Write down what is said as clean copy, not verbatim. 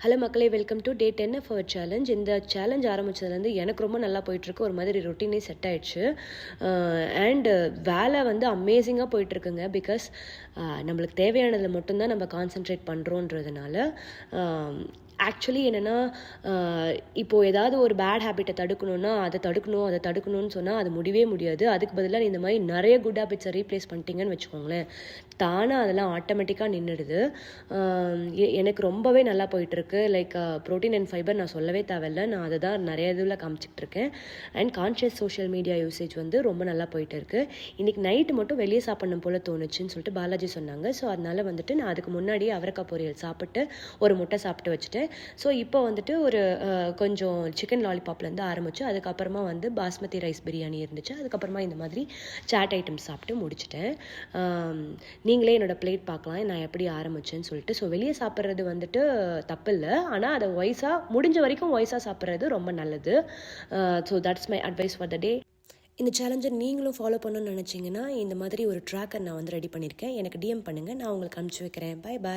Hello மக்களே, welcome to day 10 of our challenge. இந்த challenge ஆரம்பித்ததுலேருந்து எனக்கு ரொம்ப நல்லா போயிட்டுருக்கு. ஒரு மாதிரி ரொட்டீனே செட் ஆயிடுச்சு. அண்டு வேலை வந்து அமேசிங்காக போயிட்டுருக்குங்க. பிகாஸ் நம்மளுக்கு தேவையானதில் மட்டும்தான் நம்ம கான்சென்ட்ரேட் பண்ணுறோன்றதுனால. ஆக்சுவலி என்னென்னா, இப்போது ஏதாவது ஒரு பேட் ஹேபிட்டை தடுக்கணுன்னா அதை தடுக்கணும்னு சொன்னால் அது முடியவே முடியாது. அதுக்கு பதிலாக இந்த மாதிரி நிறைய குட் ஹேபிட்ஸை ரீப்ளேஸ் பண்ணிட்டீங்கன்னு வச்சுக்கோங்களேன், தானாக அதெல்லாம் ஆட்டோமேட்டிக்காக நின்றுடுது. எனக்கு ரொம்பவே நல்லா போயிட்டுருக்கு. லைக் ப்ரோட்டீன் அண்ட் ஃபைபர் நான் சொல்லவே தேவையில்லை. நான் அதை தான் நிறைய இதில் காமிச்சிட்ருக்கேன். And conscious social media usage வந்து ரொம்ப நல்லா போயிட்டு இருக்குது. இன்றைக்கி நைட்டு மட்டும் வெளியே சாப்பிடணும் போல் தோணுச்சுன்னு சொல்லிட்டு பாலாஜி சொன்னாங்க. ஸோ அதனால் வந்துட்டு நான் அதுக்கு முன்னாடியே அவரைக்காய் பொரியல் சாப்பிட்டு ஒரு முட்டை சாப்பிட்டு வச்சுட்டேன். ஸோ இப்போ வந்துட்டு ஒரு கொஞ்சம் சிக்கன் லாலிபாப்லேருந்து ஆரம்பிச்சு, அதுக்கப்புறமா வந்து பாஸ்மதி ரைஸ் பிரியாணி இருந்துச்சு. அதுக்கப்புறமா இந்த மாதிரி சாட் ஐட்டம்ஸ் சாப்பிட்டு முடிச்சிட்டேன். நீங்களே என்னோடய பிளேட் பார்க்கலாம் நான் எப்படி ஆரம்பிச்சேன்னு சொல்லிட்டு. ஸோ வெளியே சாப்பிட்றது வந்துட்டு தப்பு இல்லை, ஆனால் அதை முடிஞ்ச வரைக்கும் வாய்ஸாக சாப்பிட்றது ரொம்ப நல்லது. So that's my advice for the day. இந்த சேலஞ்சை நீங்களும் ஃபாலோ பண்ணணும்னு நினச்சிங்கன்னா இந்த மாதிரி ஒரு ட்ராக்கர் நான் வந்து ரெடி பண்ணியிருக்கேன். எனக்கு டிஎம் பண்ணுங்கள், நான் உங்களுக்கு அனுப்பிச்சி வைக்கிறேன். Bye bye.